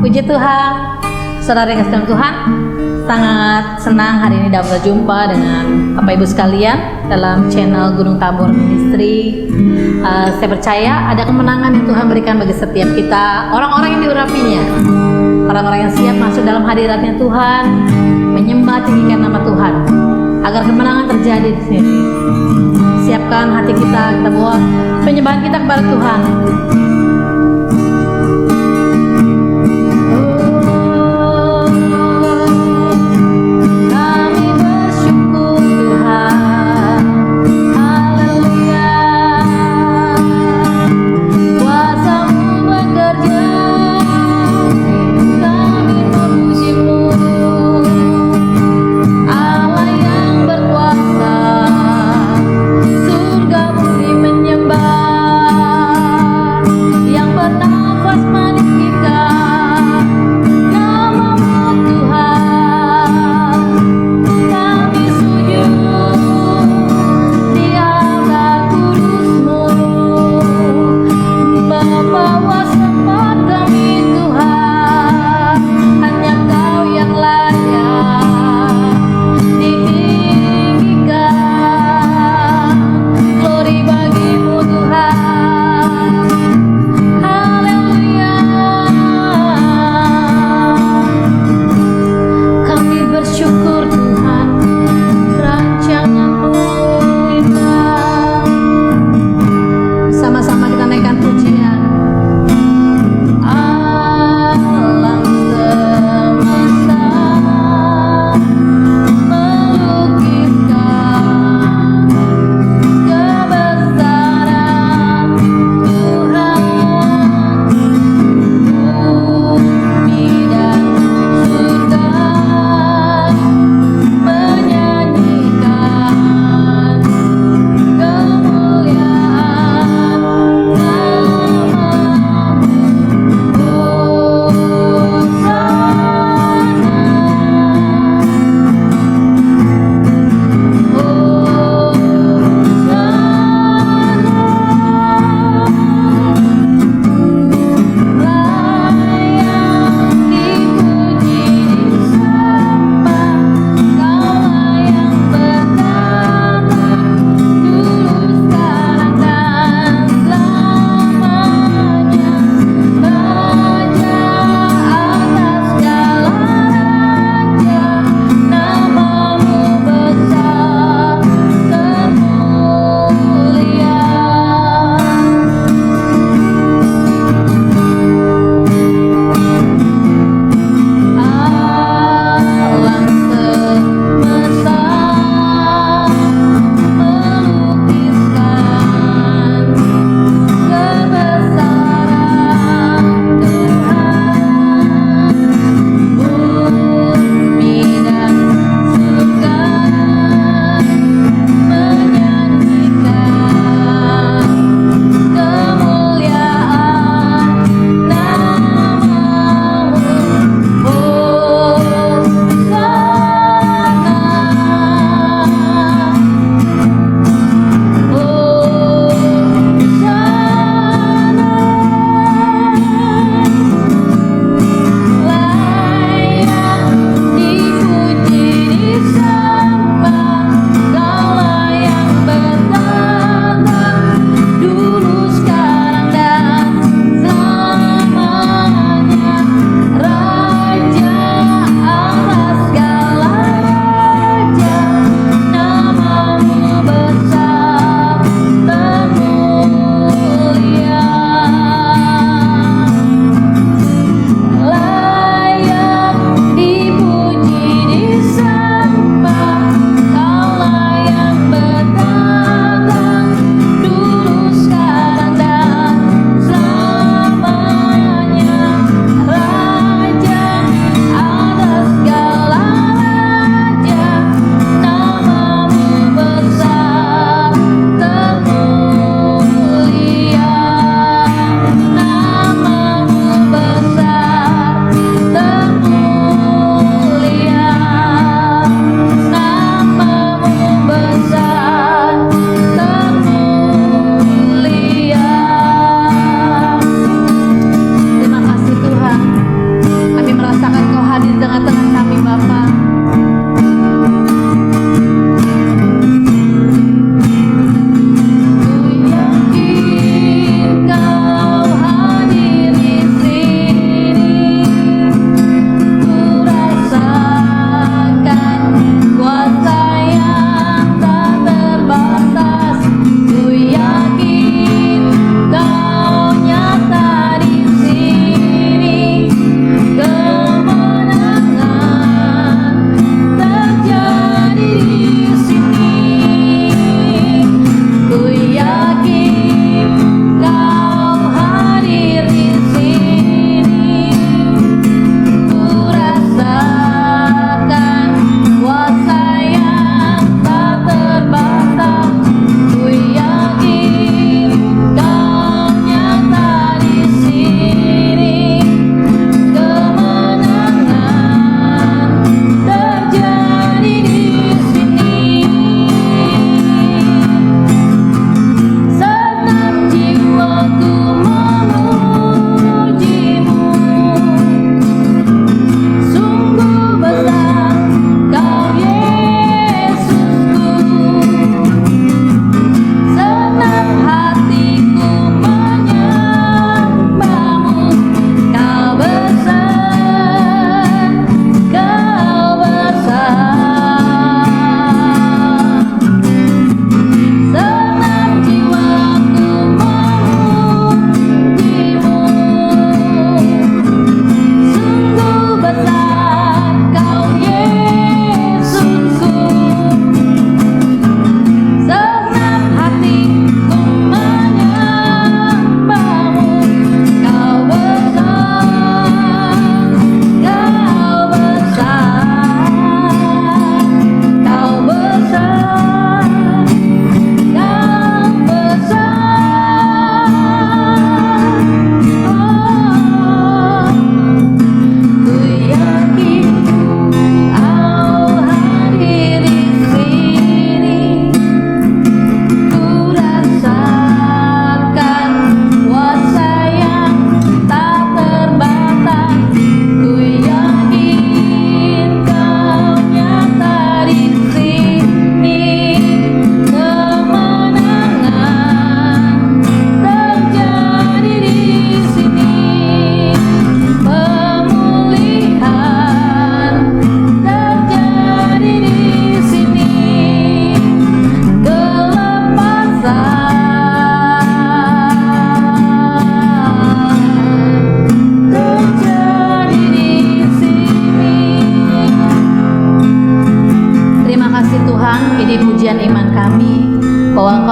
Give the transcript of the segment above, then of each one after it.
Puji Tuhan, saudara yang kasih Tuhan, sangat senang hari ini dapat berjumpa dengan Bapak Ibu sekalian dalam channel Gunung Tabor Ministry. Saya percaya ada kemenangan yang Tuhan berikan bagi setiap kita, orang-orang yang diurapinya, orang-orang yang siap masuk dalam hadiratnya Tuhan, menyembah tinggikan nama Tuhan, agar kemenangan terjadi di sini. Siapkan hati kita bawa penyembahan kita kepada Tuhan.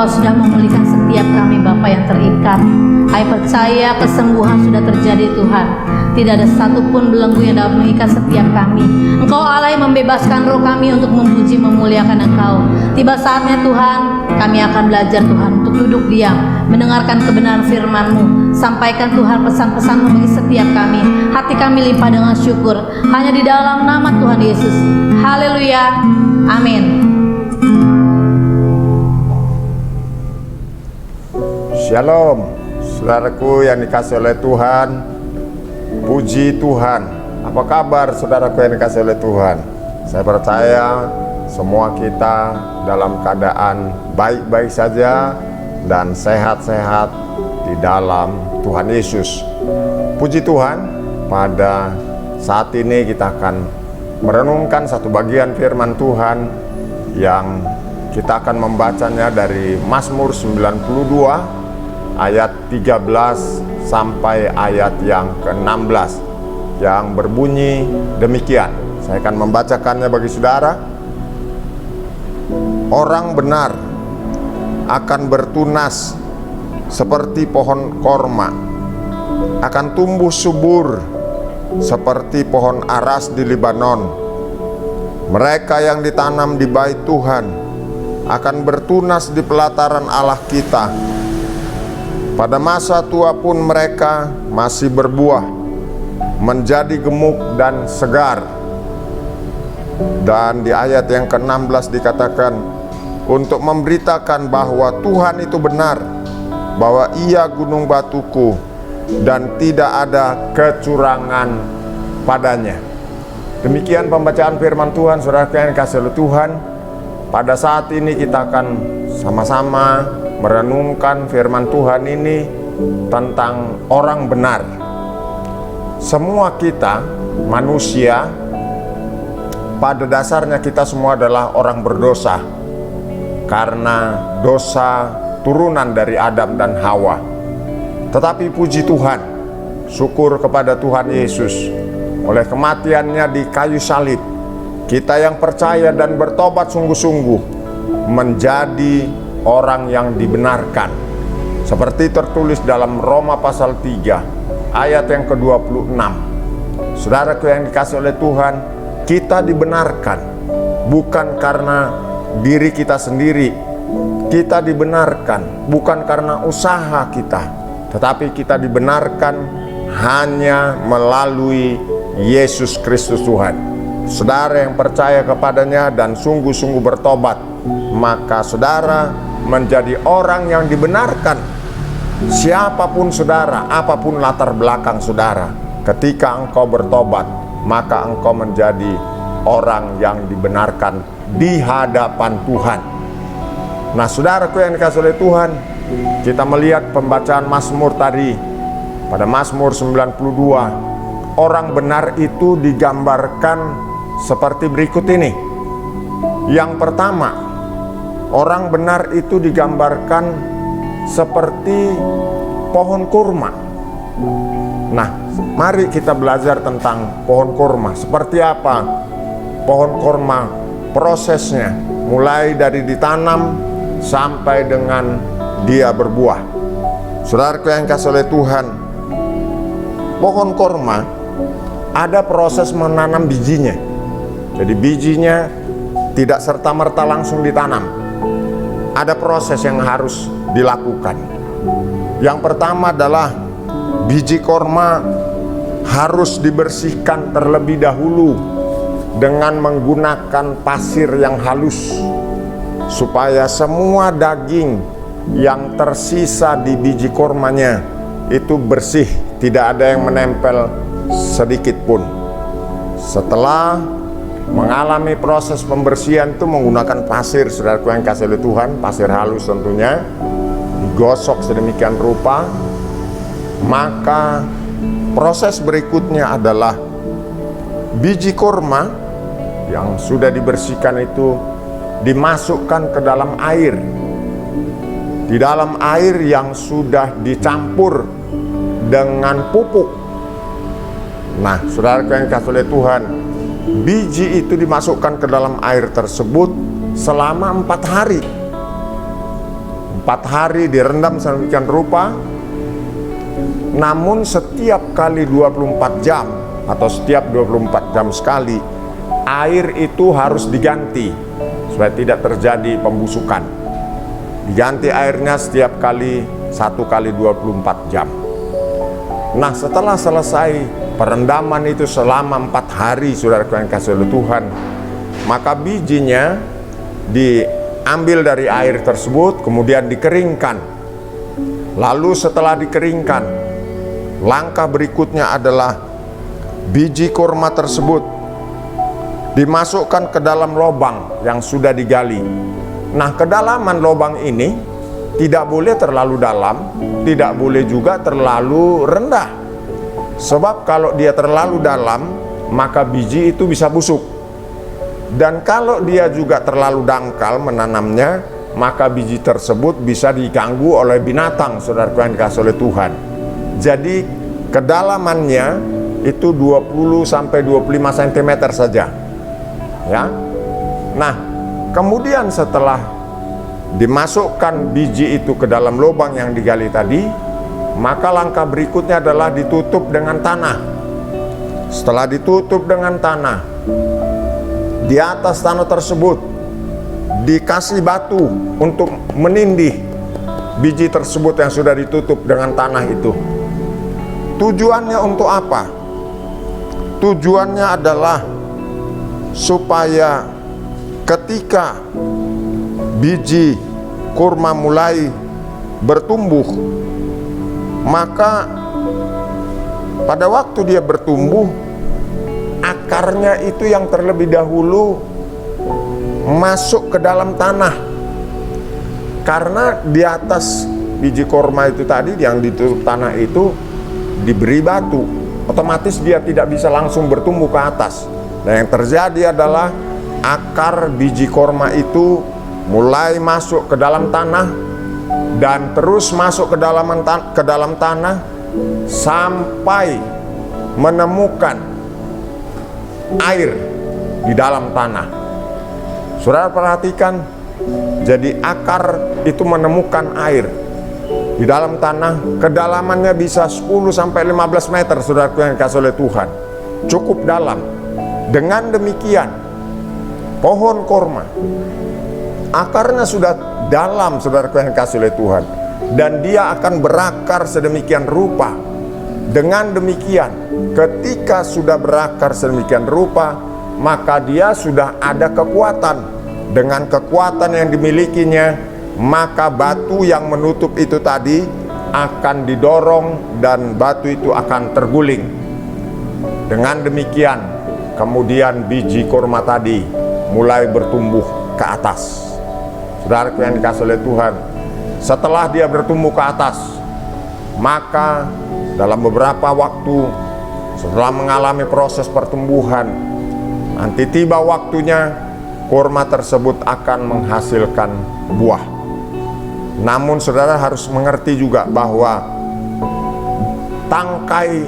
Engkau sudah memulihkan setiap kami Bapa yang terikat. Kami percaya kesembuhan sudah terjadi Tuhan. Tidak ada satupun belenggu yang dapat mengikat setiap kami. Engkau Allah yang membebaskan roh kami untuk memuji memuliakan Engkau. Tiba saatnya Tuhan, kami akan belajar Tuhan untuk duduk diam, mendengarkan kebenaran firman-Mu. Sampaikan Tuhan pesan-pesan-Mu bagi setiap kami. Hati kami limpah dengan syukur hanya di dalam nama Tuhan Yesus. Haleluya. Amin. Shalom, saudaraku yang dikasih oleh Tuhan. Puji Tuhan. Apa kabar saudaraku yang dikasih oleh Tuhan? Saya percaya semua kita dalam keadaan baik-baik saja dan sehat-sehat di dalam Tuhan Yesus. Puji Tuhan, pada saat ini kita akan merenungkan satu bagian firman Tuhan yang kita akan membacanya dari Mazmur 92 ayat 13 sampai ayat yang ke-16 yang berbunyi demikian. Saya akan membacakannya bagi saudara. Orang benar akan bertunas seperti pohon korma, akan tumbuh subur seperti pohon aras di Libanon. Mereka yang ditanam di bait Tuhan akan bertunas di pelataran Allah kita. Pada masa tua pun mereka masih berbuah, menjadi gemuk dan segar. Dan di ayat yang ke-16 dikatakan, untuk memberitakan bahwa Tuhan itu benar, bahwa Ia gunung batuku dan tidak ada kecurangan padanya. Demikian pembacaan firman Tuhan, saudara yang dikasihi oleh Tuhan. Pada saat ini kita akan sama-sama merenungkan firman Tuhan ini tentang orang benar. Semua kita manusia, pada dasarnya kita semua adalah orang berdosa, karena dosa turunan dari Adam dan Hawa. Tetapi puji Tuhan, syukur kepada Tuhan Yesus, oleh kematiannya di kayu salib, kita yang percaya dan bertobat sungguh-sungguh menjadi orang yang dibenarkan, seperti tertulis dalam Roma pasal 3 ayat yang ke-26. Saudaraku yang dikasih oleh Tuhan, kita dibenarkan bukan karena diri kita sendiri. Kita dibenarkan bukan karena usaha kita, tetapi kita dibenarkan hanya melalui Yesus Kristus Tuhan. Saudara yang percaya kepadanya dan sungguh-sungguh bertobat, maka saudara menjadi orang yang dibenarkan. Siapapun saudara, apapun latar belakang saudara, ketika engkau bertobat, maka engkau menjadi orang yang dibenarkan di hadapan Tuhan. Nah, saudaraku yang dikasihi oleh Tuhan, kita melihat pembacaan Mazmur tadi. Pada Mazmur 92, orang benar itu digambarkan seperti berikut ini. Yang pertama, orang benar itu digambarkan seperti pohon kurma. Nah, mari kita belajar tentang pohon kurma. Seperti apa pohon kurma prosesnya, mulai dari ditanam sampai dengan dia berbuah. Saudaraku yang dikasihi oleh Tuhan, pohon kurma ada proses menanam bijinya. Jadi bijinya tidak serta-merta langsung ditanam. Ada proses yang harus dilakukan. Yang pertama adalah biji korma harus dibersihkan terlebih dahulu dengan menggunakan pasir yang halus, supaya semua daging yang tersisa di biji kormanya itu bersih, tidak ada yang menempel sedikit pun. Setelah mengalami proses pembersihan itu menggunakan pasir, saudaraku yang dikasihi oleh Tuhan, pasir halus tentunya, digosok sedemikian rupa, maka proses berikutnya adalah biji kurma yang sudah dibersihkan itu dimasukkan ke dalam air, di dalam air yang sudah dicampur dengan pupuk. Nah, saudaraku yang dikasihi oleh Tuhan, biji itu dimasukkan ke dalam air tersebut selama 4 hari. 4 hari direndam sedemikian rupa. Namun setiap kali 24 jam atau setiap 24 jam sekali, air itu harus diganti supaya tidak terjadi pembusukan. Diganti airnya setiap kali 1 kali 24 jam. Nah, setelah selesai perendaman itu selama 4 hari, saudaraku yang dikasihi oleh Tuhan, maka bijinya diambil dari air tersebut, kemudian dikeringkan. Lalu setelah dikeringkan, langkah berikutnya adalah biji kurma tersebut dimasukkan ke dalam lubang yang sudah digali. Nah, kedalaman lubang ini tidak boleh terlalu dalam, tidak boleh juga terlalu rendah. Sebab kalau dia terlalu dalam, maka biji itu bisa busuk. Dan kalau dia juga terlalu dangkal menanamnya, maka biji tersebut bisa diganggu oleh binatang, saudaraku yang dikasihi oleh Tuhan. Jadi kedalamannya itu 20 sampai 25 cm saja. Ya. Nah, kemudian setelah dimasukkan biji itu ke dalam lubang yang digali tadi, maka langkah berikutnya adalah ditutup dengan tanah. Setelah ditutup dengan tanah, di atas tanah tersebut dikasih batu untuk menindih biji tersebut yang sudah ditutup dengan tanah itu. Tujuannya untuk apa? Tujuannya adalah supaya ketika biji kurma mulai bertumbuh, maka pada waktu dia bertumbuh, akarnya itu yang terlebih dahulu masuk ke dalam tanah. Karena di atas biji kurma itu tadi yang ditutup tanah itu diberi batu, otomatis dia tidak bisa langsung bertumbuh ke atas. Dan yang terjadi adalah akar biji kurma itu mulai masuk ke dalam tanah dan terus masuk ke dalam tanah sampai menemukan air di dalam tanah. Saudara perhatikan, jadi akar itu menemukan air di dalam tanah, kedalamannya bisa 10 sampai 15 meter, saudaraku yang dikasihi oleh Tuhan. Cukup dalam. Dengan demikian, pohon kurma akarnya sudah dalam, saudaraku yang dikasihi oleh Tuhan, dan dia akan berakar sedemikian rupa. Dengan demikian, ketika sudah berakar sedemikian rupa, maka dia sudah ada kekuatan. Dengan kekuatan yang dimilikinya, maka batu yang menutup itu tadi akan didorong dan batu itu akan terguling. Dengan demikian, kemudian biji kurma tadi mulai bertumbuh ke atas. Saudaraku yang dikasihi oleh Tuhan, setelah dia bertumbuh ke atas, maka dalam beberapa waktu setelah mengalami proses pertumbuhan, nanti tiba waktunya kurma tersebut akan menghasilkan buah. Namun saudara harus mengerti juga bahwa tangkai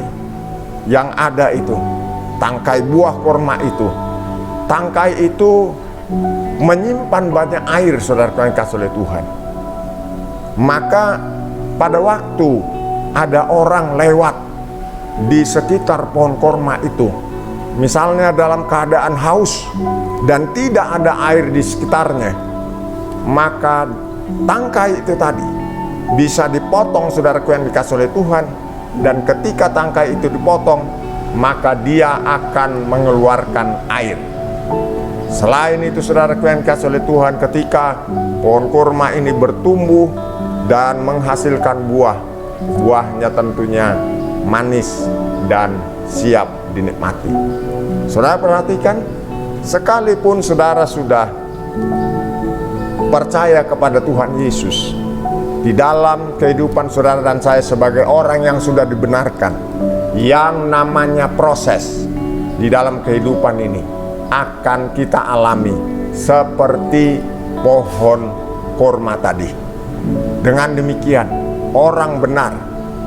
yang ada itu, tangkai buah kurma itu, tangkai itu menyimpan banyak air, saudara yang dikasihi oleh Tuhan. Maka pada waktu ada orang lewat di sekitar pohon kurma itu, misalnya dalam keadaan haus dan tidak ada air di sekitarnya, maka tangkai itu tadi bisa dipotong, saudaraku yang dikasihi oleh Tuhan. Dan ketika tangkai itu dipotong, maka dia akan mengeluarkan air. Selain itu, saudaraku yang dikasihi oleh Tuhan, ketika pohon kurma ini bertumbuh dan menghasilkan buah, buahnya tentunya manis dan siap dinikmati. Saudara perhatikan, sekalipun saudara sudah percaya kepada Tuhan Yesus, di dalam kehidupan saudara dan saya sebagai orang yang sudah dibenarkan, yang namanya proses di dalam kehidupan ini akan kita alami seperti pohon kurma tadi. Dengan demikian, orang benar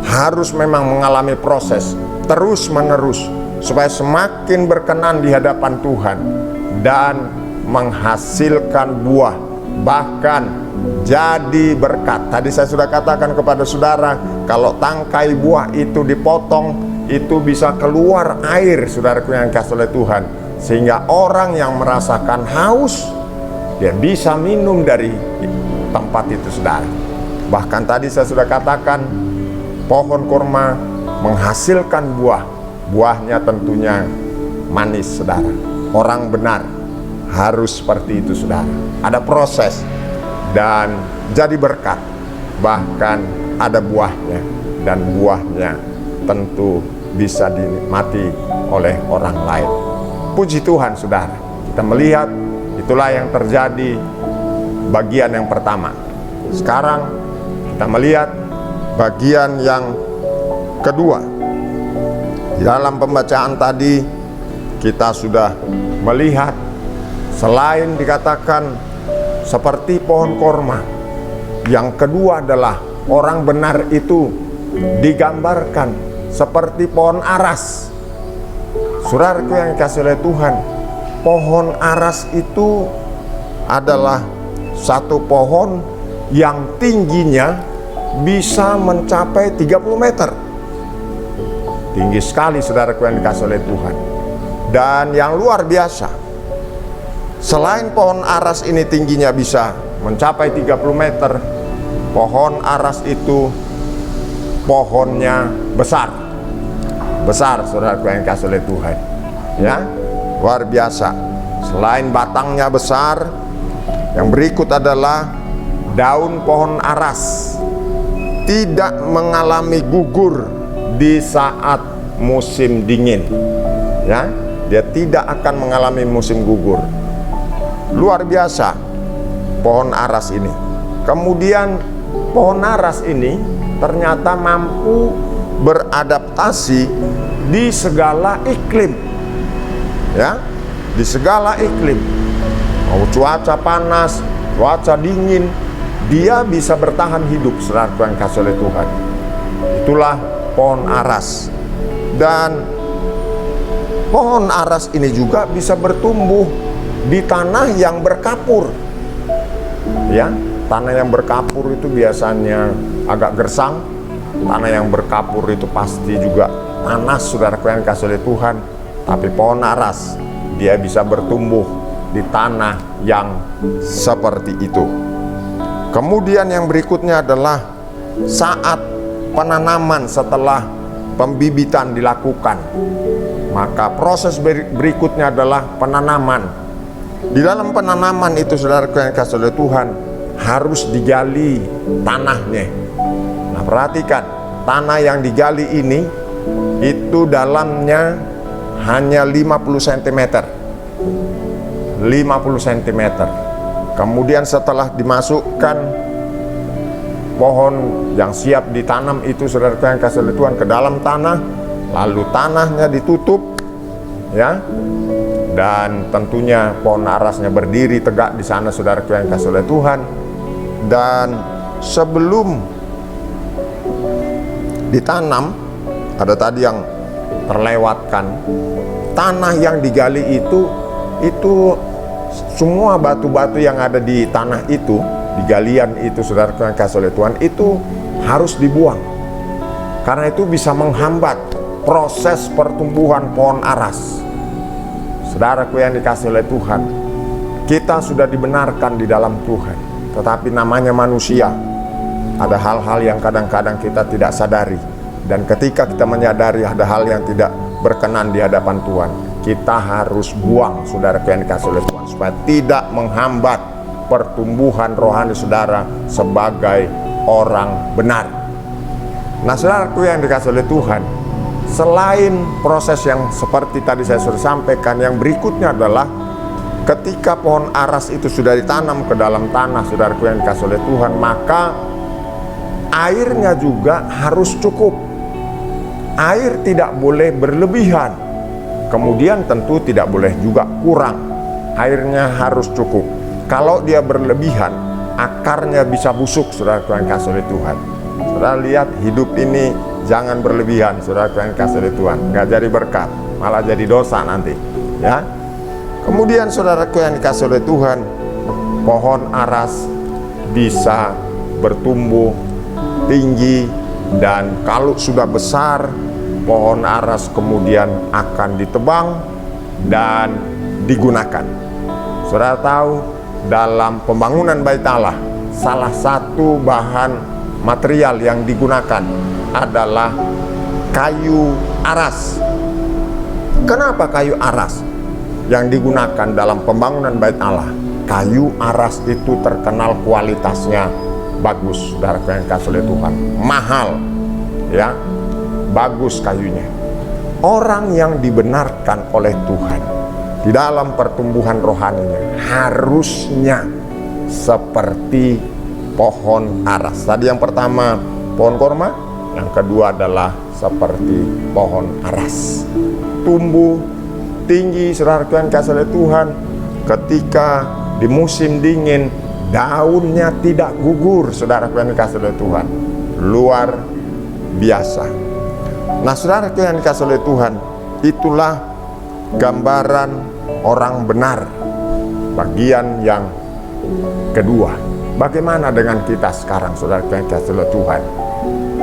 harus memang mengalami proses terus menerus supaya semakin berkenan di hadapan Tuhan dan menghasilkan buah bahkan jadi berkat. Tadi saya sudah katakan kepada saudara, kalau tangkai buah itu dipotong, itu bisa keluar air, saudaraku yang dikasihi oleh Tuhan, sehingga orang yang merasakan haus, dia bisa minum dari tempat itu, saudara. Bahkan tadi saya sudah katakan, pohon kurma menghasilkan buah. Buahnya tentunya manis, saudara. Orang benar harus seperti itu, saudara. Ada proses dan jadi berkat. Bahkan ada buahnya, dan buahnya tentu bisa dinikmati oleh orang lain. Puji Tuhan, saudara. Kita melihat itulah yang terjadi bagian yang pertama. Sekarang kita melihat bagian yang kedua. Di dalam pembacaan tadi kita sudah melihat, selain dikatakan seperti pohon korma, yang kedua adalah orang benar itu digambarkan seperti pohon aras. Saudaraku yang dikasihi oleh Tuhan, pohon aras itu adalah satu pohon yang tingginya bisa mencapai 30 meter. Tinggi sekali, saudaraku yang dikasihi oleh Tuhan. Dan yang luar biasa, selain pohon aras ini tingginya bisa mencapai 30 meter, pohon aras itu pohonnya besar. Besar, saudaraku yang dikasihi oleh Tuhan. Ya, luar biasa. Selain batangnya besar, yang berikut adalah daun pohon aras tidak mengalami gugur di saat musim dingin. Ya, dia tidak akan mengalami musim gugur. Luar biasa pohon aras ini. Kemudian pohon aras ini ternyata mampu beradaptasi di segala iklim. Ya, di segala iklim. Mau cuaca panas, cuaca dingin, dia bisa bertahan hidup, saudaraku yang dikasihi oleh Tuhan. Itulah pohon aras. Dan pohon aras ini juga bisa bertumbuh di tanah yang berkapur. Ya, tanah yang berkapur itu biasanya agak gersang. Tanah yang berkapur itu pasti juga panas, saudaraku yang dikasihi oleh Tuhan. Tapi pohon aras, dia bisa bertumbuh di tanah yang seperti itu. Kemudian yang berikutnya adalah saat penanaman setelah pembibitan dilakukan. Maka proses berikutnya adalah penanaman. Di dalam penanaman itu, saudaraku yang dikasihi oleh Tuhan, harus digali tanahnya. Nah, perhatikan, tanah yang digali ini itu dalamnya hanya 50 cm. 50 cm. Kemudian setelah dimasukkan pohon yang siap ditanam itu, saudaraku yang dikasihi oleh Tuhan, ke dalam tanah, lalu tanahnya ditutup, ya, dan tentunya pohon arasnya berdiri tegak di sana, saudaraku yang dikasihi oleh Tuhan. Dan sebelum ditanam, ada tadi yang terlewatkan, tanah yang digali itu semua batu-batu yang ada di tanah itu, di galian itu, saudaraku yang dikasihi oleh Tuhan, itu harus dibuang. Karena itu bisa menghambat proses pertumbuhan pohon aras. Saudaraku yang dikasihi oleh Tuhan, kita sudah dibenarkan di dalam Tuhan, tetapi namanya manusia, ada hal-hal yang kadang-kadang kita tidak sadari. Dan ketika kita menyadari ada hal yang tidak berkenan di hadapan Tuhan, kita harus buang, saudaraku yang dikasihi oleh Tuhan, supaya tidak menghambat pertumbuhan rohani saudara sebagai orang benar. Nah, saudaraku yang dikasihi oleh Tuhan, selain proses yang seperti tadi saya sudah sampaikan, yang berikutnya adalah ketika pohon aras itu sudah ditanam ke dalam tanah, saudaraku yang dikasihi oleh Tuhan, maka airnya juga harus cukup. Air tidak boleh berlebihan, kemudian tentu tidak boleh juga kurang. Airnya harus cukup. Kalau dia berlebihan, akarnya bisa busuk, saudaraku yang dikasihi oleh Tuhan. Saudara lihat, hidup ini jangan berlebihan, saudaraku yang dikasihi oleh Tuhan. Nggak jadi berkat, malah jadi dosa nanti, ya. Kemudian, saudaraku yang dikasihi oleh Tuhan, pohon aras bisa bertumbuh tinggi, dan kalau sudah besar, pohon aras kemudian akan ditebang dan digunakan. Saudara tahu, dalam pembangunan Bait Allah, salah satu bahan material yang digunakan adalah kayu aras. Kenapa kayu aras yang digunakan dalam pembangunan Bait Allah? Kayu aras itu terkenal kualitasnya bagus, saudara yang kasih oleh Tuhan, mahal, ya, bagus kayunya. Orang yang dibenarkan oleh Tuhan di dalam pertumbuhan rohaninya harusnya seperti pohon aras. Tadi yang pertama pohon korma, yang kedua adalah seperti pohon aras, tumbuh tinggi, saudara yang kasih oleh Tuhan. Ketika di musim dingin, daunnya tidak gugur, saudara yang dikasih oleh Tuhan, luar biasa. Nah, saudara yang dikasih oleh Tuhan, itulah gambaran orang benar. Bagian yang kedua, bagaimana dengan kita sekarang, saudara yang dikasih oleh Tuhan?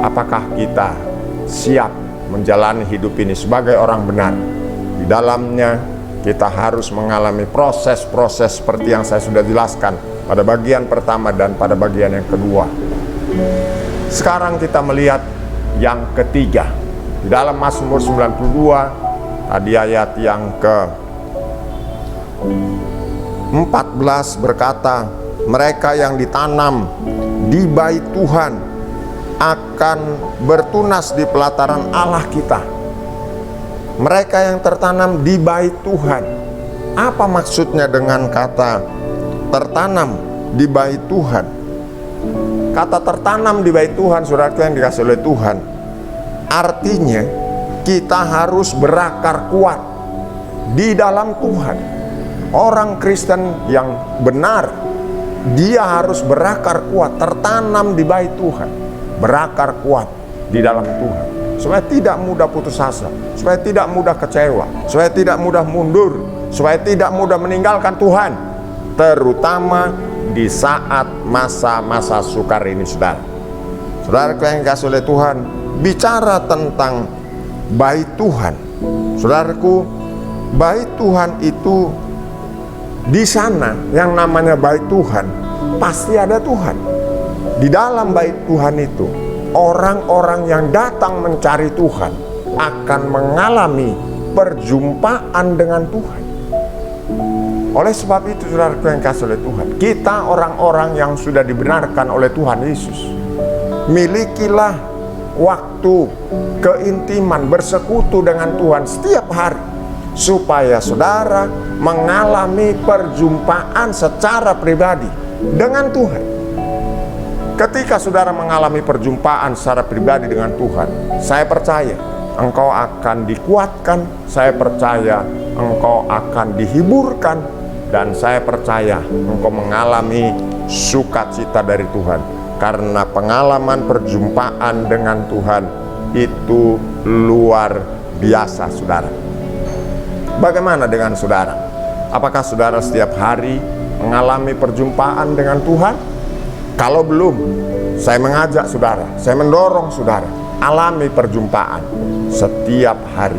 Apakah kita siap menjalani hidup ini sebagai orang benar? Di dalamnya kita harus mengalami proses-proses seperti yang saya sudah jelaskan pada bagian pertama dan pada bagian yang kedua. Sekarang kita melihat yang ketiga. Di dalam Mazmur 92, tadi ayat yang ke-14 berkata, mereka yang ditanam di Bait Tuhan akan bertunas di pelataran Allah kita. Mereka yang tertanam di Bait Tuhan. Apa maksudnya dengan kata tertanam di Bait Tuhan? Kata tertanam di Bait Tuhan, saudaraku yang dikasih oleh Tuhan, artinya kita harus berakar kuat di dalam Tuhan. Orang Kristen yang benar, dia harus berakar kuat, tertanam di Bait Tuhan, berakar kuat di dalam Tuhan, supaya tidak mudah putus asa, supaya tidak mudah kecewa, supaya tidak mudah mundur, supaya tidak mudah meninggalkan Tuhan, terutama di saat masa-masa sukar ini, saudara. Saudara yang dikasih oleh Tuhan, bicara tentang Bait Tuhan, saudaraku, Bait Tuhan itu di sana yang namanya Bait Tuhan, pasti ada Tuhan. Di dalam Bait Tuhan itu, orang-orang yang datang mencari Tuhan akan mengalami perjumpaan dengan Tuhan. Oleh sebab itu, saudaraku yang kasih oleh Tuhan, kita orang-orang yang sudah dibenarkan oleh Tuhan Yesus, milikilah waktu keintiman bersekutu dengan Tuhan setiap hari, supaya saudara mengalami perjumpaan secara pribadi dengan Tuhan. Ketika saudara mengalami perjumpaan secara pribadi dengan Tuhan, saya percaya engkau akan dikuatkan, saya percaya engkau akan dihiburkan, dan saya percaya engkau mengalami sukacita dari Tuhan. Karena pengalaman perjumpaan dengan Tuhan itu luar biasa, saudara. Bagaimana dengan saudara? Apakah saudara setiap hari mengalami perjumpaan dengan Tuhan? Kalau belum, saya mengajak saudara, saya mendorong saudara, alami perjumpaan setiap hari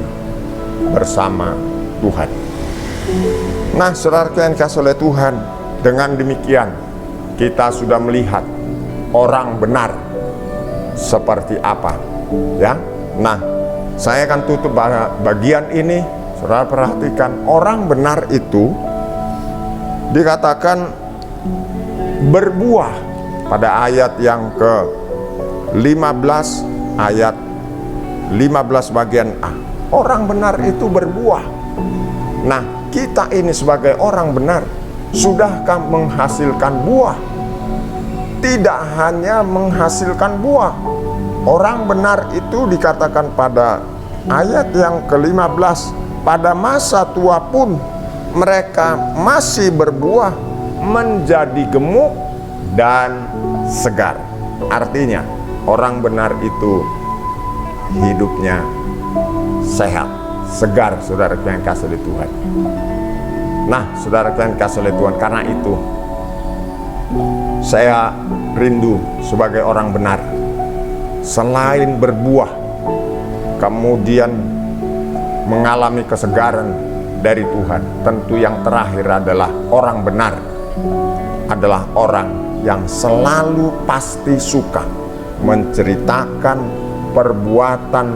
bersama Tuhan. Nah, saudara yang dikasih oleh Tuhan, dengan demikian kita sudah melihat orang benar seperti apa, ya. Nah, saya akan tutup bagian ini. Saudara perhatikan, orang benar itu dikatakan berbuah pada ayat yang ke-15, ayat 15 bagian A. Orang benar itu berbuah. Nah, kita ini sebagai orang benar, sudahkah menghasilkan buah? Tidak hanya menghasilkan buah. Orang benar itu dikatakan pada ayat yang ke-15, pada masa tua pun mereka masih berbuah, menjadi gemuk dan segar. Artinya orang benar itu hidupnya sehat, segar, saudara yang kasih oleh Tuhan. Nah, saudara yang kasih oleh Tuhan, karena itu Saya rindu sebagai orang benar, selain berbuah, kemudian mengalami kesegaran dari Tuhan. Tentu yang terakhir adalah orang benar adalah orang yang selalu pasti suka menceritakan perbuatan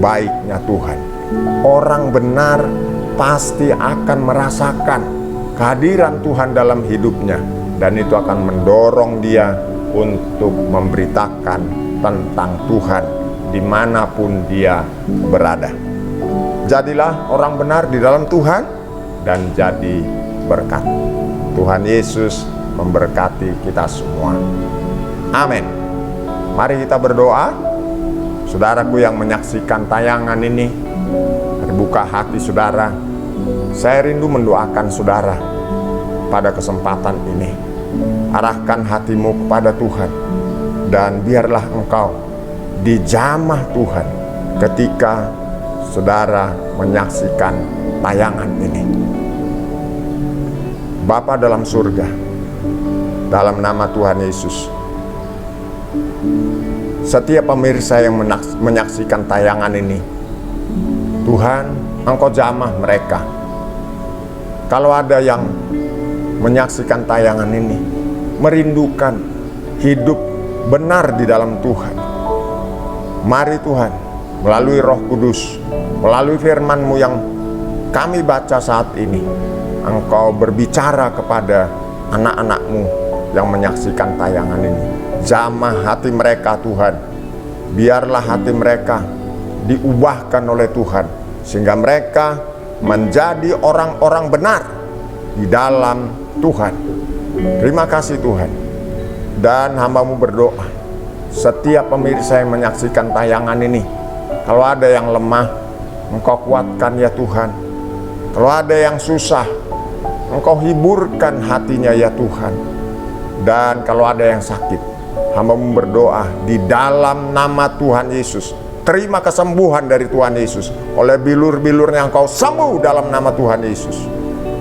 baiknya Tuhan. Orang benar pasti akan merasakan kehadiran Tuhan dalam hidupnya, dan itu akan mendorong dia untuk memberitakan tentang Tuhan dimanapun dia berada. Jadilah orang benar di dalam Tuhan dan jadi berkat. Tuhan Yesus memberkati kita semua. Amin. Mari kita berdoa. Saudaraku yang menyaksikan tayangan ini, terbuka hati saudara. Saya rindu mendoakan saudara pada kesempatan ini. Arahkan hatimu kepada Tuhan, dan biarlah engkau dijamah Tuhan ketika saudara menyaksikan tayangan ini. Bapa dalam surga, dalam nama Tuhan Yesus, setiap pemirsa yang menyaksikan tayangan ini, Tuhan, Engkau jamah mereka. Kalau ada yang menyaksikan tayangan ini merindukan hidup benar di dalam Tuhan, mari Tuhan, melalui Roh Kudus, melalui firman-Mu yang kami baca saat ini, Engkau berbicara kepada anak-anak-Mu yang menyaksikan tayangan ini. Jamah hati mereka Tuhan, biarlah hati mereka diubahkan oleh Tuhan, sehingga mereka menjadi orang-orang benar di dalam Tuhan. Terima kasih Tuhan. Dan hamba-Mu berdoa, setiap pemirsa yang menyaksikan tayangan ini, kalau ada yang lemah, Engkau kuatkan ya Tuhan. Kalau ada yang susah, Engkau hiburkan hatinya ya Tuhan. Dan kalau ada yang sakit, hamba-Mu berdoa di dalam nama Tuhan Yesus, terima kesembuhan dari Tuhan Yesus. Oleh bilur-bilurnya Engkau sembuh dalam nama Tuhan Yesus.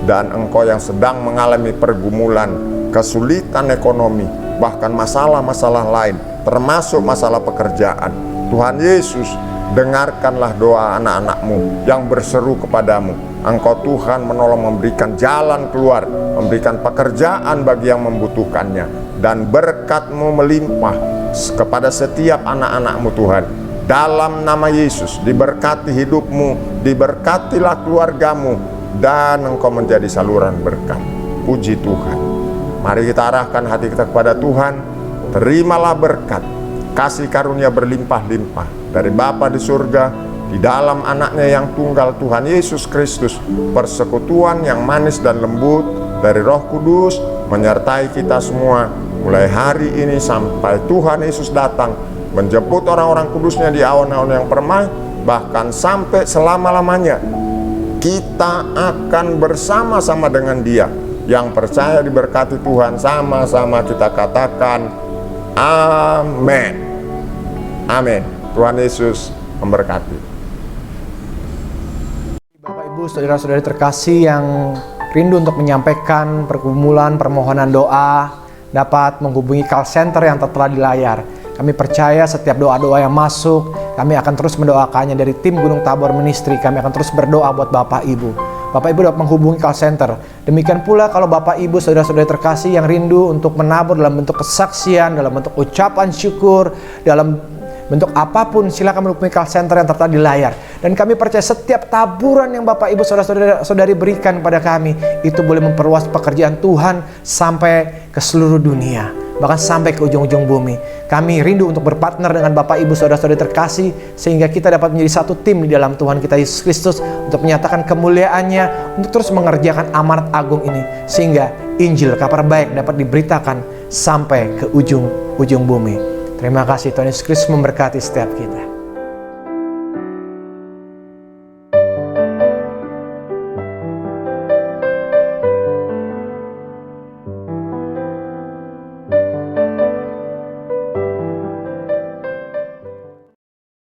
Dan engkau yang sedang mengalami pergumulan, kesulitan ekonomi, bahkan masalah-masalah lain, termasuk masalah pekerjaan, Tuhan Yesus, dengarkanlah doa anak-anak-Mu yang berseru kepadamu. Engkau Tuhan menolong, memberikan jalan keluar, memberikan pekerjaan bagi yang membutuhkannya, dan berkat-Mu melimpah kepada setiap anak-anak-Mu Tuhan. Dalam nama Yesus, diberkati hidupmu, diberkatilah keluargamu, dan engkau menjadi saluran berkat. Puji Tuhan. Mari kita arahkan hati kita kepada Tuhan. Terimalah berkat, kasih karunia berlimpah-limpah dari Bapa di surga, di dalam anaknya yang tunggal Tuhan Yesus Kristus, persekutuan yang manis dan lembut dari Roh Kudus menyertai kita semua mulai hari ini sampai Tuhan Yesus datang menjemput orang-orang kudusnya di awan-awan yang permai, bahkan sampai selama-lamanya. Kita akan bersama-sama dengan Dia. Yang percaya diberkati Tuhan, sama-sama kita katakan amin. Amin. Tuhan Yesus memberkati. Bapak Ibu, saudara-saudari terkasih yang rindu untuk menyampaikan pergumulan, permohonan doa, dapat menghubungi call center yang tertera di layar. Kami percaya setiap doa-doa yang masuk, kami akan terus mendoakannya dari tim Gunung Tabor Ministry. Kami akan terus berdoa buat Bapak Ibu. Bapak Ibu dapat menghubungi call center. Demikian pula kalau Bapak Ibu, saudara-saudari terkasih yang rindu untuk menabur dalam bentuk kesaksian, dalam bentuk ucapan syukur, dalam bentuk apapun, silakan menghubungi call center yang tertera di layar. Dan kami percaya setiap taburan yang Bapak Ibu saudara-saudari berikan kepada kami, itu boleh memperluas pekerjaan Tuhan sampai ke seluruh dunia, bahkan sampai ke ujung-ujung bumi. Kami rindu untuk berpartner dengan Bapak Ibu saudara-saudari terkasih, sehingga kita dapat menjadi satu tim di dalam Tuhan kita Yesus Kristus untuk menyatakan kemuliaan-Nya, untuk terus mengerjakan amanat agung ini, sehingga Injil, kabar baik dapat diberitakan sampai ke ujung-ujung bumi. Terima kasih. Tuhan Yesus Kristus memberkati setiap kita.